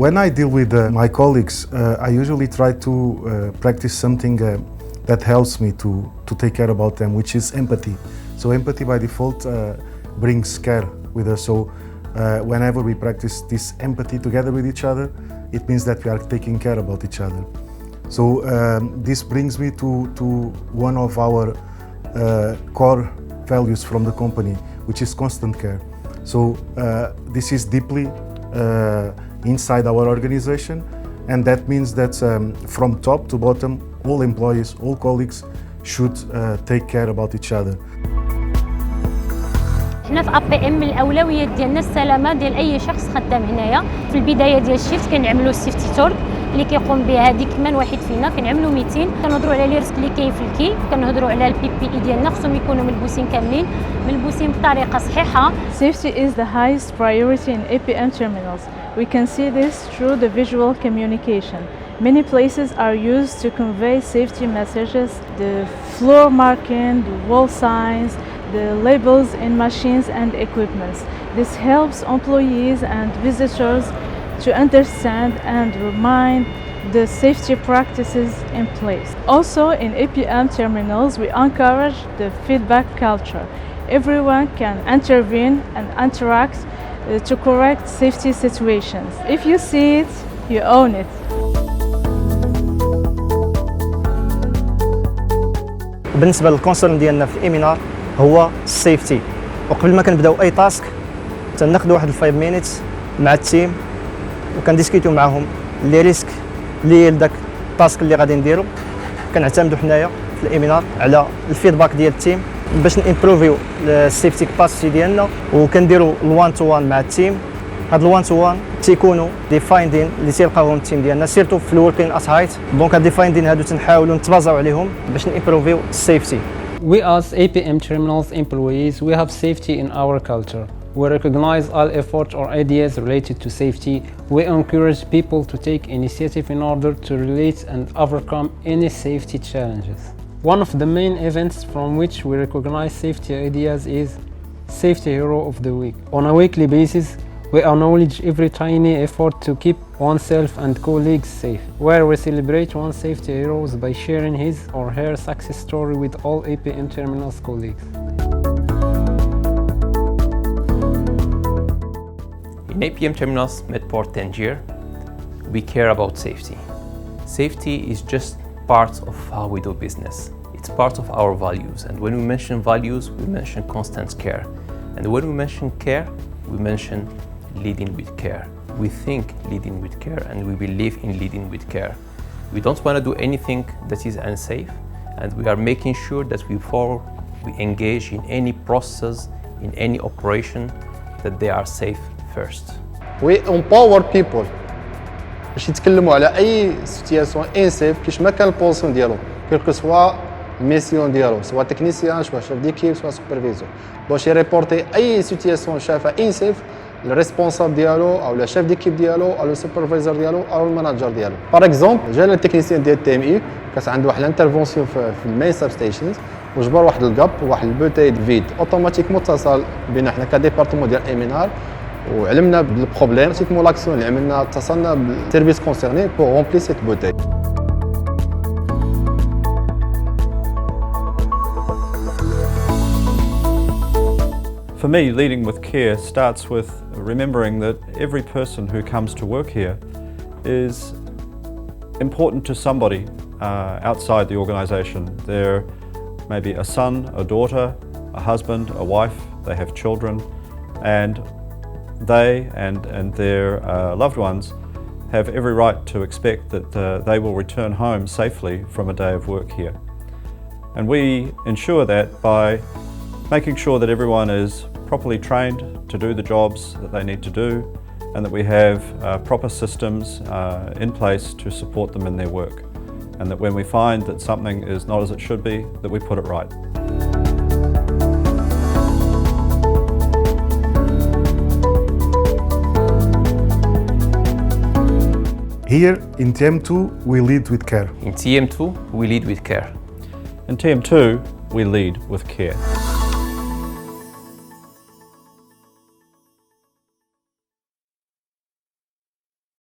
When I deal with my colleagues, I usually try to practice something that helps me to take care about them, which is empathy. So empathy by default brings care with us. So whenever we practice this empathy together with each other, it means that we are taking care about each other. So this brings me to one of our core values from the company, which is constant care. So this is deeply inside our organization, and that means that from top to bottom, all employees, all colleagues should take care about each other. حنا في APM الأولويات ديالنا السلامة ديال أي شخص خدام هنايا. في البداية ديال الشيفت كنعملوا السيفتي تورك اللي كيقوم بها هذيك كمان واحد فينا، كنعملوا ميتين، كنهضروا على لي ريسك اللي كاين في الكي، كنهضروا على البي بي اي ديالنا خصهم يكونوا ملبوسين كاملين، ملبوسين بطريقة صحيحة. Safety is the highest priority in APM terminals. We can see this through the visual communication. Many places are used to convey safety messages, the floor marking, the wall signs, the labels in machines and equipments. This helps employees and visitors to understand and remind the safety practices in place. Also, in APM terminals, we encourage the feedback culture. Everyone can intervene and interact to correct safety situations. If you see it, you own it. بالنسبه للكونسيرن ديالنا في الإيمينار هو السيفتي، وقبل ما كنبداو اي تاسك تناخذ واحد 5 مينيتس مع التيم وكنديسكوتيو معاهم لي ريسك اللي لداك التاسك اللي غادي نديرو. كنعتمدوا حنايا في الإيمينار على الفيدباك ديال التيم باش نامبروفيو السيفتي كاباسيتي ديالنا، وكنديروا الوان تو وان مع التيم. هاد الوان تو وان تيكونوا دي فايندين اللي تيلقاوهم التيم ديالنا سيرتو في الوركين ات هايت. دونك هاد دي فايندين هادو تنحاولوا نتبازاو عليهم باش نامبروفيو السيفتي. We as APM Terminals employees, we have safety in our culture. We recognize all efforts or ideas related to safety. We encourage people to take initiative in order to relate and overcome any safety challenges. One of the main events from which we recognize safety ideas is Safety Hero of the Week. On a weekly basis, we acknowledge every tiny effort to keep oneself and colleagues safe, where we celebrate one safety heroes by sharing his or her success story with all APM Terminals colleagues. In APM Terminals MedPort Tangier, we care about safety. Safety is just part of how we do business. It's part of our values, and when we mention values, we mention constant care. And when we mention care, we mention leading with care. We think leading with care, and we believe in leading with care. We don't want to do anything that is unsafe, and we are making sure that before we engage in any process, in any operation, that they are safe first. We empower people باش يتكلموا على اي سيتياسيون انسيف كيش ما كان البوزيسيون ديالو، كيلكو سوا الميسيون ديالو، سوا تكنيسيان، سوا شيف ديكيب، سوا سوبرفيزور، باش يريبورتي اي سيتياسيون شافها انسيف الريسبونسابل ديالو او لا شيف ديكيب ديالو او السوبرفايزر ديالو او الماناجر ديالو. باغ اكزومبل جا التكنيسيان ديال تي ام اي كاس عنده واحد الانترفونسيون في المين ساب ستيشنز وجبر واحد الكاب واحد البوتاي فيد اوتوماتيكمون اتصل بين حنا كديبارتمون ديال ايمينار وعلمنا بالبروبليم سيتمون لاكسيون اللي عملنا اتصلنا بالسيرفيس كونسيرني بور رومبلي سيت بوتاي. For me, leading with care starts with remembering that every person who comes to work here is important to somebody outside the organisation. There may be a son, a daughter, a husband, a wife, they have children, and they and their loved ones have every right to expect that they will return home safely from a day of work here. And we ensure that by making sure that everyone is properly trained to do the jobs that they need to do, and that we have proper systems in place to support them in their work, and that when we find that something is not as it should be, that we put it right. Here in TM2, we lead with care. In TM2, we lead with care. In TM2, we lead with care.